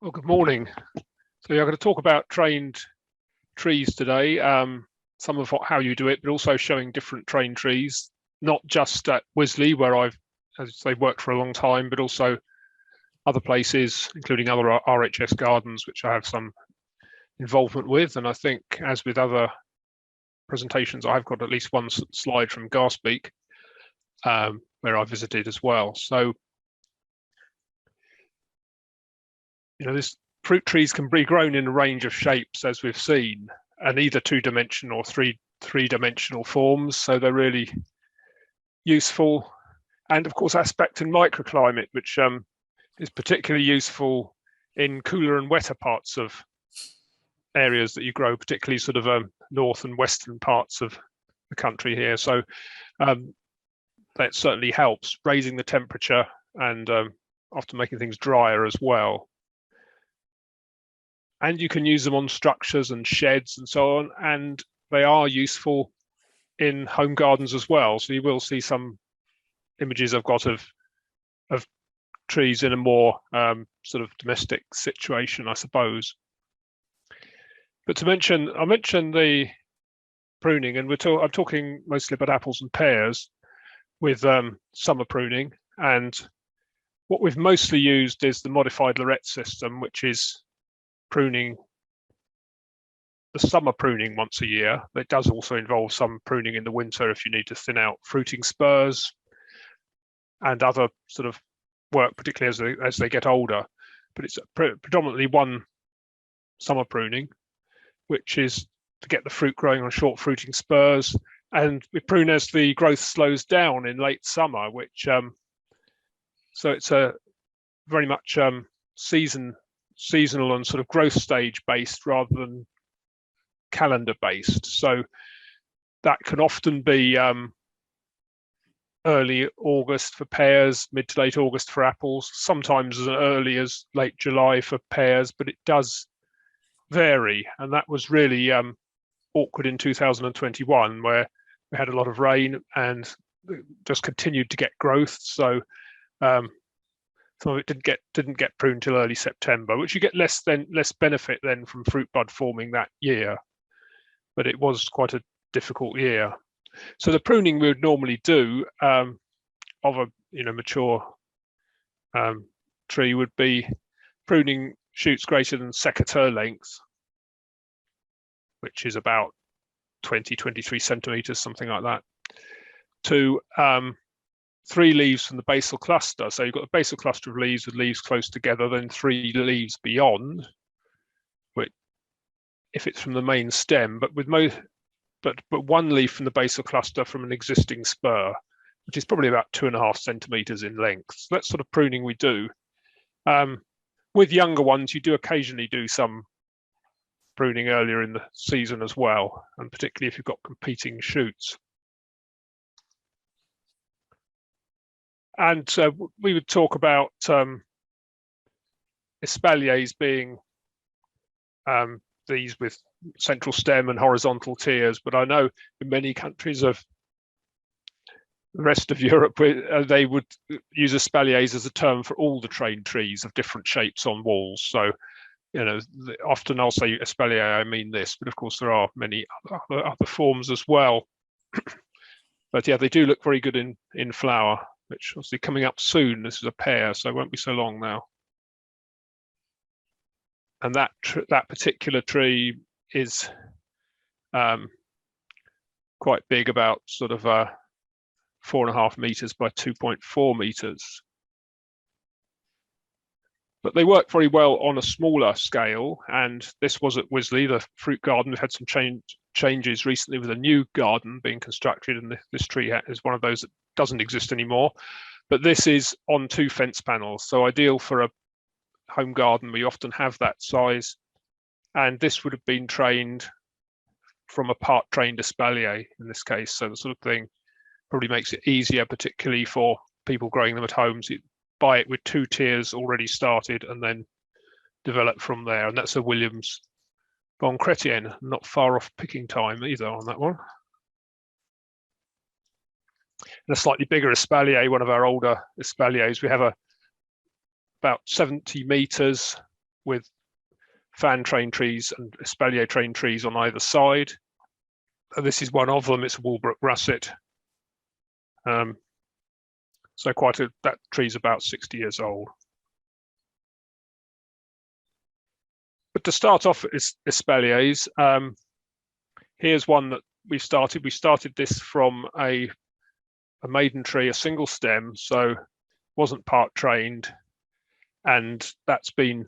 Well, good morning. So, I'm going to talk about trained trees today. Some of how you do it, but also showing different trained trees, not just at Wisley, where I've, as I say, worked for a long time, but also other places, including other RHS gardens, which I have some involvement with. And I think, as with other presentations, I've got at least one slide from Garsbeek, where I visited as well. So, this fruit trees can be grown in a range of shapes, as we've seen, and either two-dimensional or three-dimensional forms. So they're really useful. And of course, aspect and microclimate, which is particularly useful in cooler and wetter parts of areas that you grow, particularly sort of north and western parts of the country here. So that certainly helps raising the temperature and often making things drier as well. And you can use them on structures and sheds and so on, and they are useful in home gardens as well. So you will see some images I've got of trees in a more sort of domestic situation, I suppose. But I mentioned the pruning, and I'm talking mostly about apples and pears with summer pruning. And what we've mostly used is the modified Lorette system, which is pruning, the summer pruning once a year. It does also involve some pruning in the winter if you need to thin out fruiting spurs and other sort of work, particularly as they get older. But it's predominantly one summer pruning, which is to get the fruit growing on short fruiting spurs. And we prune as the growth slows down in late summer, which so it's a very much seasonal and sort of growth stage based rather than calendar based. So that can often be early August for pears, mid to late August for apples, sometimes as early as late July for pears, but it does vary. And that was really awkward in 2021, where we had a lot of rain and just continued to get growth. So some of it didn't get pruned till early September, which you get less benefit then from fruit bud forming that year. But it was quite a difficult year. So the pruning we would normally do of a mature tree would be pruning shoots greater than secateurs length, which is about 23 centimeters, something like that, to 3 leaves from the basal cluster. So you've got a basal cluster of leaves with leaves close together, then 3 leaves beyond, which, if it's from the main stem, but with but 1 leaf from the basal cluster from an existing spur, which is probably about 2.5 centimeters in length. So that's sort of pruning we do. With younger ones, you do occasionally do some pruning earlier in the season as well, and particularly if you've got competing shoots. And we would talk about espaliers being these with central stem and horizontal tiers, but I know in many countries of the rest of Europe, they would use espaliers as a term for all the trained trees of different shapes on walls. So, often I'll say espalier, I mean this, but of course there are many other forms as well. But yeah, they do look very good in flower, which obviously coming up soon. This is a pear, so it won't be so long now. And that particular tree is quite big, about sort of 4.5 meters by 2.4 meters. But they work very well on a smaller scale, and this was at Wisley, the fruit garden. We've had some changes recently with a new garden being constructed, and this tree is one of those that doesn't exist anymore. But this is on 2 fence panels, so ideal for a home garden. We often have that size, and this would have been trained from a part trained espalier in this case. So the sort of thing probably makes it easier, particularly for people growing them at home. So you buy it with 2 tiers already started and then develop from there. And that's a Williams Bon Chrétien, not far off picking time either on that one. And a slightly bigger espalier, one of our older espaliers, we have about 70 meters with fan train trees and espalier train trees on either side. This is one of them. It's a Walbrook russet. So that tree's about 60 years old. But to start off espaliers, here's one that we started. We started this from a maiden tree, a single stem, so wasn't part trained, and that's been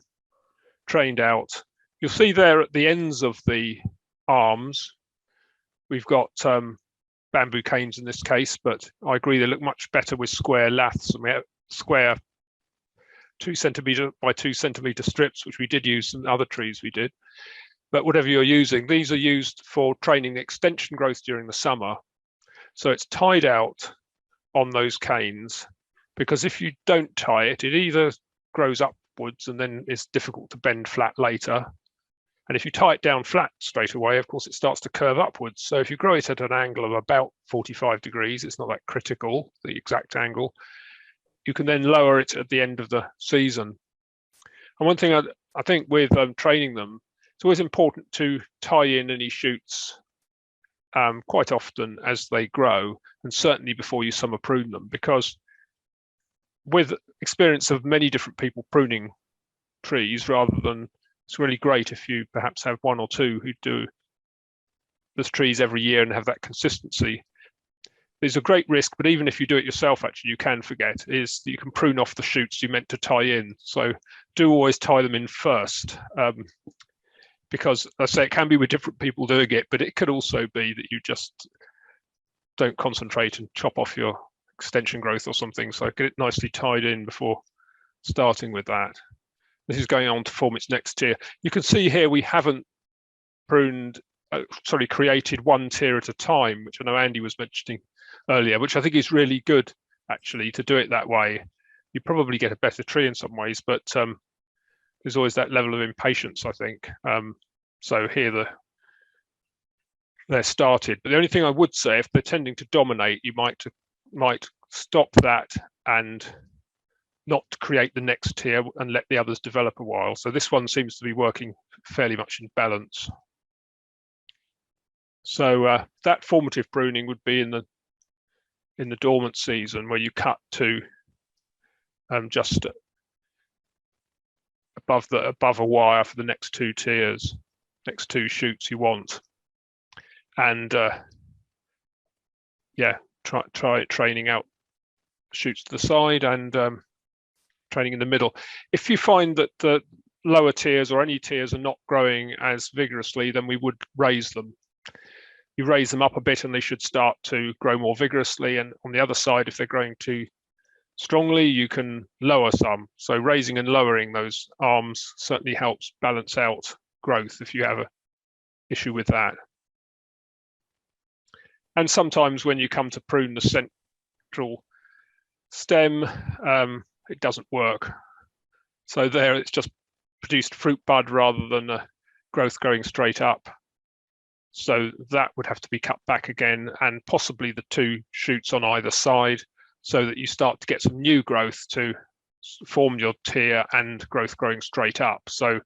trained out. You'll see there at the ends of the arms, we've got bamboo canes in this case, but I agree they look much better with square laths, and we have square 2 centimetre by 2 centimetre strips, which we did use in other trees we did. But whatever you're using, these are used for training extension growth during the summer. So it's tied out on those canes, because if you don't tie it, it either grows upwards and then is difficult to bend flat later. And if you tie it down flat straight away, of course, it starts to curve upwards. So if you grow it at an angle of about 45 degrees, it's not that critical, the exact angle, you can then lower it at the end of the season. And one thing I think with training them, it's always important to tie in any shoots quite often as they grow, and certainly before you summer prune them, because with experience of many different people pruning trees, rather than, it's really great if you perhaps have one or two who do the trees every year and have that consistency. There's a great risk, but even if you do it yourself, actually, you can forget, is that you can prune off the shoots you meant to tie in. So do always tie them in first, because I say it can be with different people doing it, but it could also be that you just don't concentrate and chop off your extension growth or something. So get it nicely tied in before starting with that. This is going on to form its next tier. You can see here we haven't created one tier at a time, which I know Andy was mentioning earlier, which I think is really good, actually, to do it that way. You probably get a better tree in some ways, but there's always that level of impatience, I think. So here they're started. But the only thing I would say, if they're tending to dominate, you might stop that and not create the next tier and let the others develop a while. So this one seems to be working fairly much in balance. So that formative pruning would be in the dormant season, where you cut to just above a wire for the next two tiers, next two shoots you want, and try training out shoots to the side and training in the middle. If you find that the lower tiers or any tiers are not growing as vigorously, then we would raise them. You raise them up a bit and they should start to grow more vigorously. And on the other side, if they're growing too strongly, you can lower some. So raising and lowering those arms certainly helps balance out growth if you have an issue with that. And sometimes when you come to prune the central stem, it doesn't work. So there it's just produced fruit bud rather than a growth growing straight up. So that would have to be cut back again, and possibly the two shoots on either side, so that you start to get some new growth to form your tier and growth growing straight up. So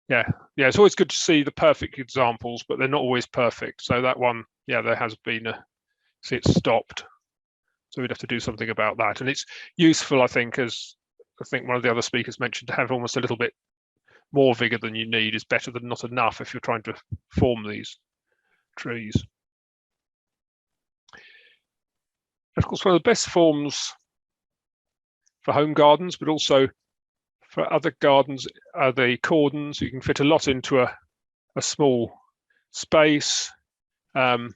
yeah, it's always good to see the perfect examples, but they're not always perfect. So that one, yeah, there has been see it's stopped. So we'd have to do something about that. And it's useful, I think, as I think one of the other speakers mentioned, to have almost a little bit more vigor than you need is better than not enough if you're trying to form these trees. Of course, one of the best forms for home gardens, but also for other gardens, are the cordons. You can fit a lot into a small space, and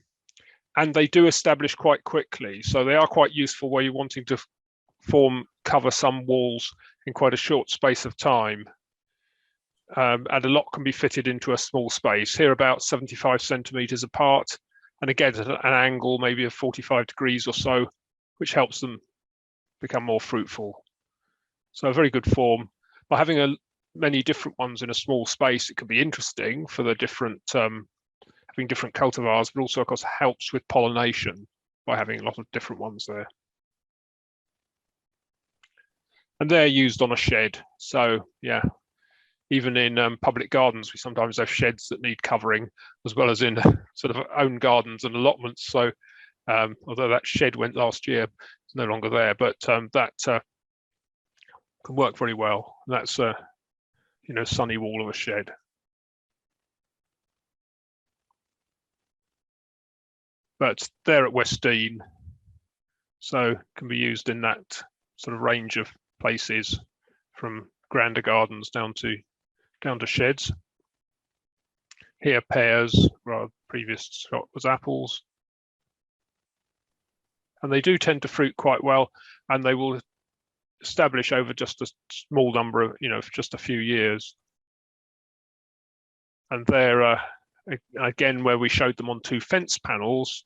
they do establish quite quickly. So they are quite useful where you're wanting to cover some walls in quite a short space of time. And a lot can be fitted into a small space. Here about 75 centimeters apart, and again at an angle maybe of 45 degrees or so, which helps them become more fruitful. So a very good form. By having many different ones in a small space, it can be interesting for the different having different cultivars, but also of course helps with pollination by having a lot of different ones there. And they're used on a shed. So yeah, even in public gardens, we sometimes have sheds that need covering, as well as in sort of own gardens and allotments. So although that shed went last year, it's no longer there, but that can work very well. That's a sunny wall of a shed. But they're at Westdean, so can be used in that sort of range of places, from grander gardens down to sheds. Here pears, rather previous shot was apples. And they do tend to fruit quite well, and they will establish over just a small number of, for just a few years. And there, again, where we showed them on 2 fence panels,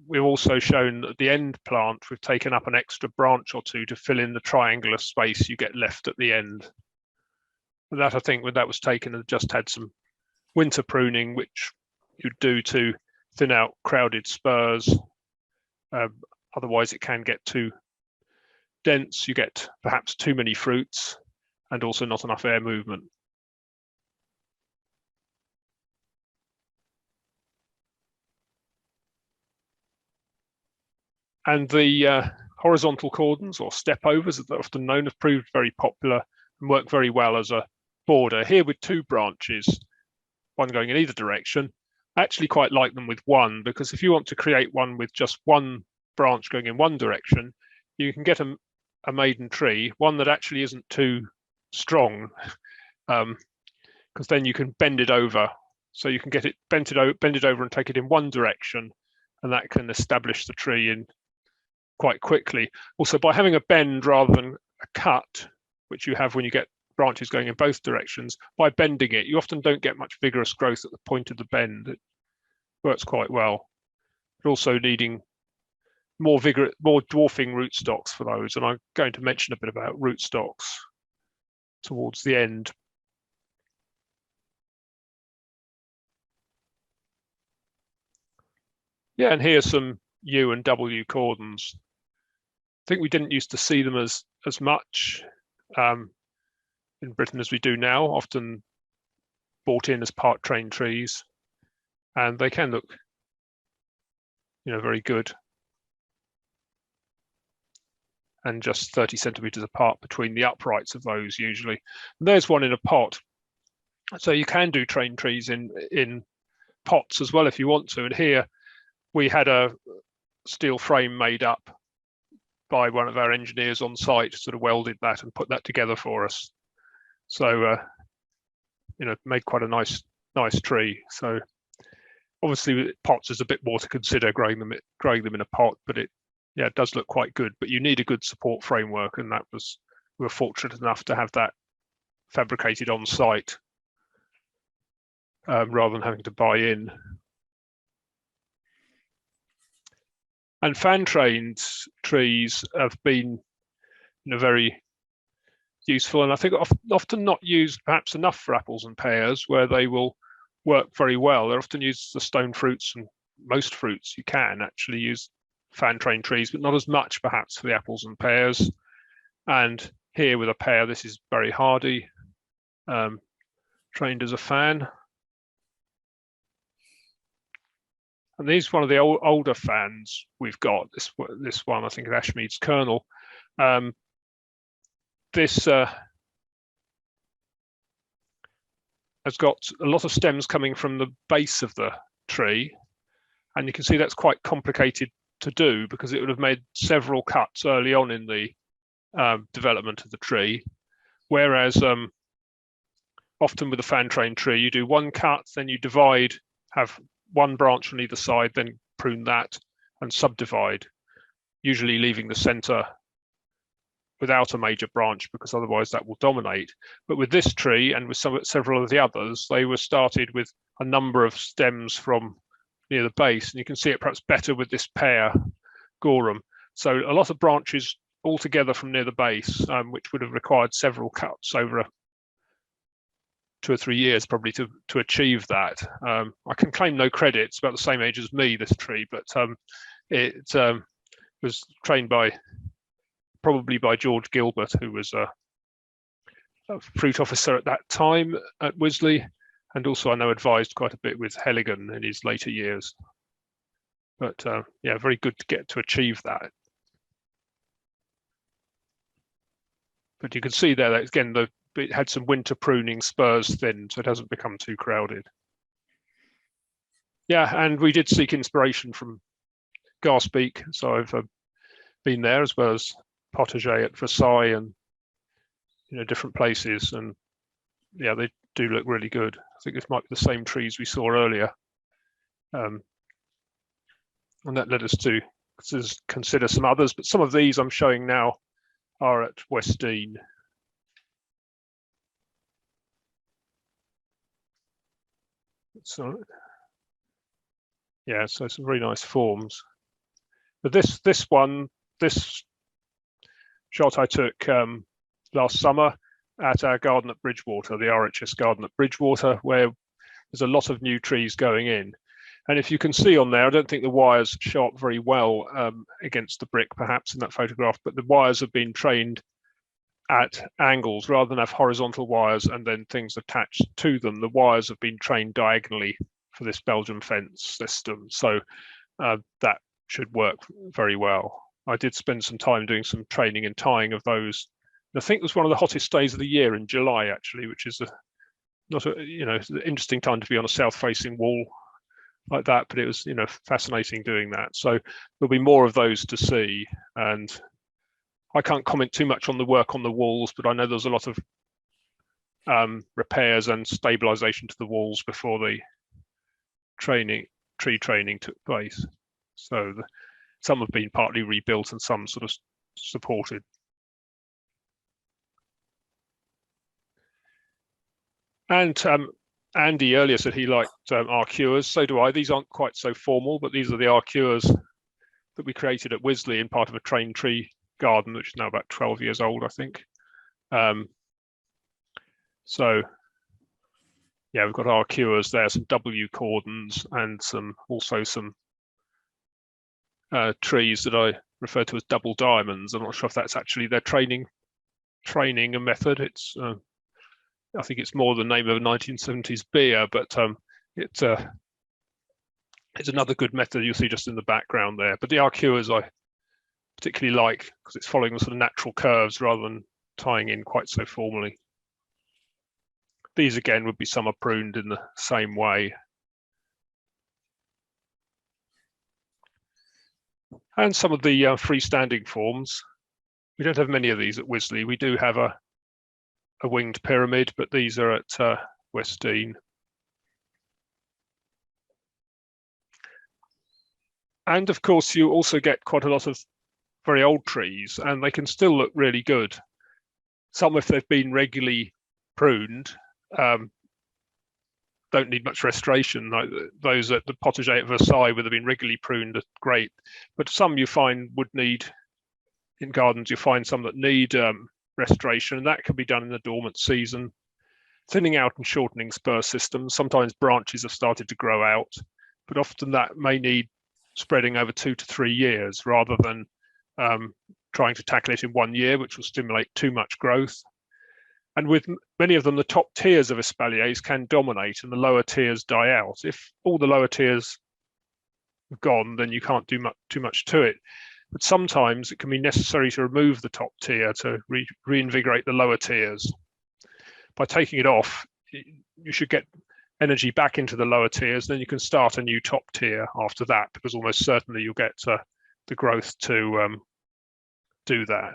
we've also shown at the end plant, we've taken up an extra branch or 2 to fill in the triangular space you get left at the end. And that, I think, when that was taken, it just had some winter pruning, which you'd do to thin out crowded spurs. Otherwise, it can get too dense. You get perhaps too many fruits and also not enough air movement. And the horizontal cordons, or stepovers, as they're often known, have proved very popular and work very well as a border. Here with 2 branches, one going in either direction, I actually quite like them with one, because if you want to create one with just one branch going in one direction, you can get a maiden tree, one that actually isn't too strong, because then you can bend it over. So you can get it bend it over and take it in one direction, and that can establish the tree in quite quickly. Also, by having a bend rather than a cut, which you have when you get branches going in both directions, by bending it, you often don't get much vigorous growth at the point of the bend. It works quite well. But also needing more dwarfing rootstocks for those, and I'm going to mention a bit about rootstocks towards the end. Yeah, and here's some U and W cordons. I think we didn't used to see them as much in Britain as we do now, often bought in as part train trees, and they can look, very good. And just 30 centimeters apart between the uprights of those usually. And there's one in a pot. So you can do train trees in pots as well if you want to. And here we had a steel frame made up by one of our engineers on site, sort of welded that and put that together for us. So, made quite a nice tree. So obviously pots is a bit more to consider growing them in a pot, but it does look quite good. But you need a good support framework, and we were fortunate enough to have that fabricated on site rather than having to buy in. And fan-trained trees have been, very useful, and I think often not used perhaps enough for apples and pears, where they will work very well. They're often used for stone fruits, and most fruits you can actually use fan-trained trees, but not as much perhaps for the apples and pears. And here with a pear, this is very hardy, trained as a fan. And these one of the older fans we've got. This one, I think, is Ashmead's Kernel. This has got a lot of stems coming from the base of the tree, and you can see that's quite complicated to do because it would have made several cuts early on in the development of the tree. Whereas often with a fan-trained tree, you do one cut, then you divide, have one branch on either side, then prune that and subdivide, usually leaving the center without a major branch because otherwise that will dominate. But with this tree and with several of the others, they were started with a number of stems from near the base, and you can see it perhaps better with this pear gorum. So a lot of branches all together from near the base, which would have required several cuts over 2 or 3 years probably to achieve that. I can claim no credit. It's about the same age as me, this tree, but it was trained probably by George Gilbert, who was fruit officer at that time at Wisley, and also I know advised quite a bit with Helligan in his later years. But yeah, very good to get to achieve that. But you can see there that again, it had some winter pruning, spurs thin, so it hasn't become too crowded. Yeah, and we did seek inspiration from Garspeak, so I've been there as well as Potager at Versailles and different places, and yeah, they do look really good. I think this might be the same trees we saw earlier, and that led us to consider some others. But some of these I'm showing now are at Westdean. So yeah, so some very nice forms. But this shot I took last summer at our garden at Bridgewater, the RHS garden at Bridgewater, where there's a lot of new trees going in. And if you can see on there, I don't think the wires show up very well against the brick, perhaps in that photograph, but the wires have been trained at angles rather than have horizontal wires and then things attached to them. The wires have been trained diagonally for this Belgian fence system. So that should work very well. I did spend some time doing some training and tying of those. And I think it was one of the hottest days of the year in July, actually, which is it's an interesting time to be on a south-facing wall like that. But it was fascinating doing that. So there'll be more of those to see. And I can't comment too much on the work on the walls, but I know there's a lot of repairs and stabilization to the walls before the tree training took place. So some have been partly rebuilt and some sort of supported. And Andy earlier said he liked arcures. So do I. These aren't quite so formal, but these are the arcures that we created at Wisley in part of a trained tree garden, which is now about 12 years old, I think. So yeah, we've got arcures there, some W cordons, and also some trees that I refer to as double diamonds. I'm not sure if that's actually their training a method. It's I think it's more the name of a 1970s beer, but it's another good method you'll see just in the background there. But the arcures I particularly like because it's following the sort of natural curves rather than tying in quite so formally. These again would be summer pruned in the same way. And some of the freestanding forms. We don't have many of these at Wisley. We do have a winged pyramid, but these are at Westdean. And of course, you also get quite a lot of very old trees, and they can still look really good. Some, if they've been regularly pruned, don't need much restoration. Like those at the Potager at Versailles would have been regularly pruned, are great. But some you find would need, in gardens, you find some that need restoration, and that can be done in the dormant season. Thinning out and shortening spur systems. Sometimes branches have started to grow out, but often that may need spreading over 2 to 3 years rather than trying to tackle it in 1 year, which will stimulate too much growth. And with many of them, the top tiers of espaliers can dominate and the lower tiers die out. If all the lower tiers have gone, then you can't do too much to it. But sometimes it can be necessary to remove the top tier to reinvigorate the lower tiers. By taking it off, you should get energy back into the lower tiers, then you can start a new top tier after that, because almost certainly you'll get the growth to do that.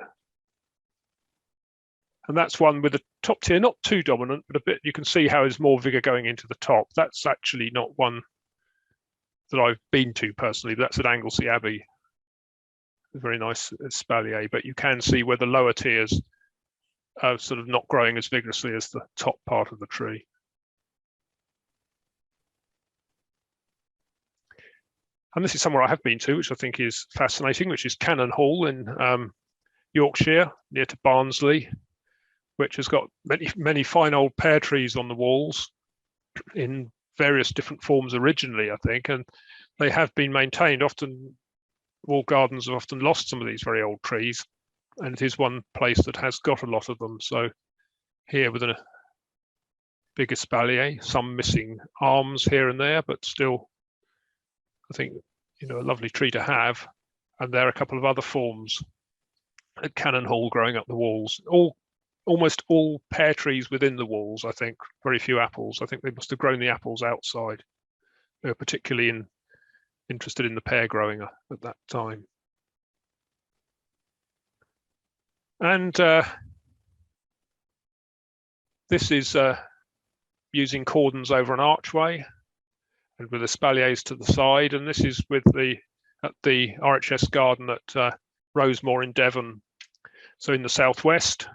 And that's one with the top tier not too dominant, but a bit, you can see how there's more vigor going into the top. That's actually not one that I've been to personally, but that's at Anglesey Abbey. A very nice espalier, but you can see where the lower tiers are sort of not growing as vigorously as the top part of the tree. And this is somewhere I have been to, which I think is fascinating, which is Cannon Hall in Yorkshire, near to Barnsley, which has got many fine old pear trees on the walls in various different forms originally, I think, and they have been maintained. Often, wall gardens have often lost some of these very old trees, and it is one place that has got a lot of them. So here with a big espalier, some missing arms here and there, but still, I think, a lovely tree to have. And there are a couple of other forms at Cannon Hall growing up the walls. Almost all pear trees within the walls, I think. Very few apples. I think they must have grown the apples outside. They were particularly interested in the pear growing at that time. And this is using cordons over an archway and with espaliers to the side. And this is at the RHS garden at Rosemore in Devon, so in the southwest.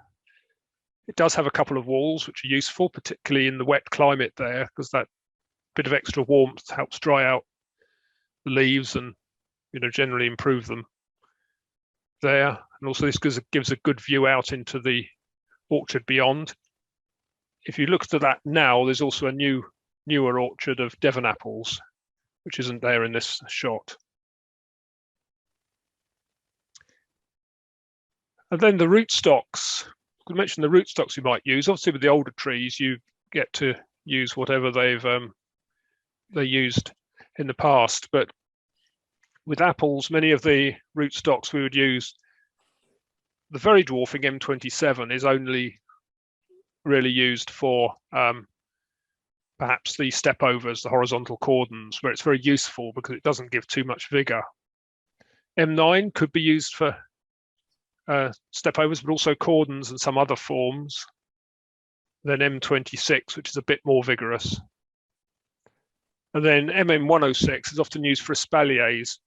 It does have a couple of walls which are useful, particularly in the wet climate there, because that bit of extra warmth helps dry out the leaves and generally improve them there. And also this gives a good view out into the orchard beyond. If you look to that now, there's also a newer orchard of Devon apples, which isn't there in this shot. And then the rootstocks. We mentioned the rootstocks you might use. Obviously, with the older trees, you get to use whatever they used in the past. But with apples, many of the rootstocks we would use, the very dwarfing M27 is only really used for perhaps the stepovers, the horizontal cordons, where it's very useful because it doesn't give too much vigor. M9 could be used for stepovers, but also cordons and some other forms. Then M26, which is a bit more vigorous. And then MM106 is often used for espaliers,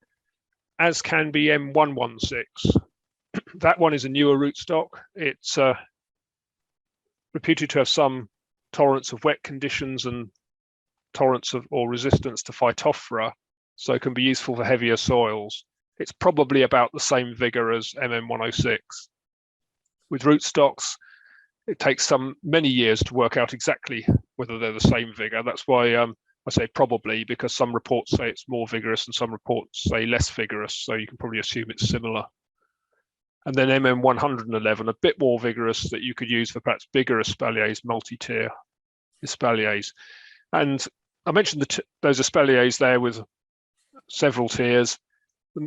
as can be M116. That one is a newer rootstock. It's reputed to have some tolerance of wet conditions and tolerance of or resistance to Phytophthora, so it can be useful for heavier soils. It's probably about the same vigor as MM106. With rootstocks, it takes many years to work out exactly whether they're the same vigor. That's why I say probably, because some reports say it's more vigorous and some reports say less vigorous, so you can probably assume it's similar. And then MM111, a bit more vigorous, that you could use for perhaps bigger espaliers, multi-tier espaliers. And I mentioned those espaliers there with several tiers.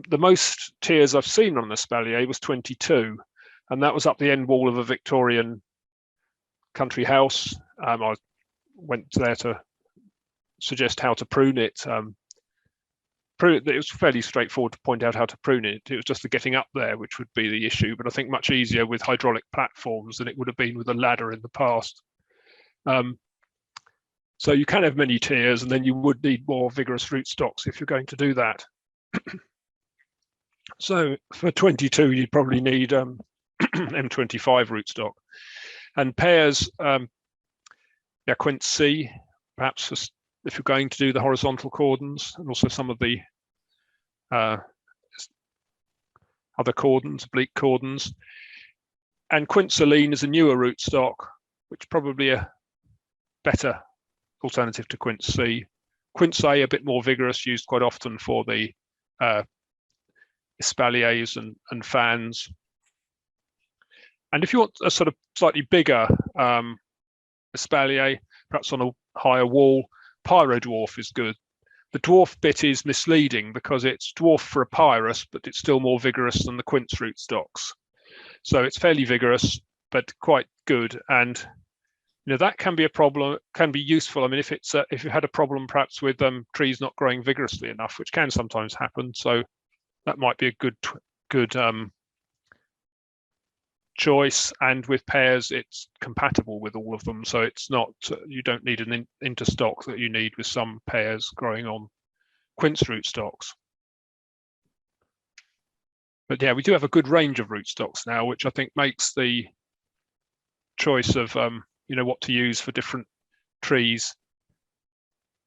The most tiers I've seen on an espalier was 22, and that was up the end wall of a Victorian country house. I went there to suggest how to prune it. It was fairly straightforward to point out how to prune it. It was just the getting up there which would be the issue, but I think much easier with hydraulic platforms than it would have been with a ladder in the past. So you can have many tiers, and then you would need more vigorous rootstocks if you're going to do that. So for 22, you'd probably need M25 rootstock. And pears, Quince C, perhaps if you're going to do the horizontal cordons, and also some of the other cordons, oblique cordons. And Quinceline is a newer rootstock, which is probably a better alternative to Quince C. Quince A, a bit more vigorous, used quite often for the espaliers and fans. And if you want a sort of slightly bigger espalier, perhaps on a higher wall, pyrodwarf is good. The dwarf bit is misleading because it's dwarf for a pyrus, but it's still more vigorous than the quince rootstocks. So it's fairly vigorous, but quite good. And that can be a problem, can be useful. I mean, if you had a problem perhaps with trees not growing vigorously enough, which can sometimes happen, so that might be a good choice. And with pears, it's compatible with all of them, so it's not, you don't need an interstock that you need with some pears growing on quince rootstocks. But yeah, we do have a good range of rootstocks now, which I think makes the choice of what to use for different trees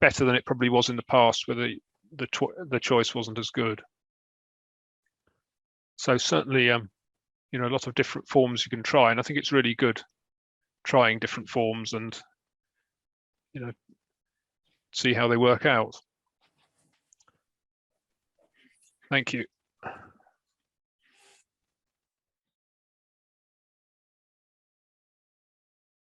better than it probably was in the past, where the choice wasn't as good. So certainly a lot of different forms you can try, and I think it's really good trying different forms and see how they work out. Thank you.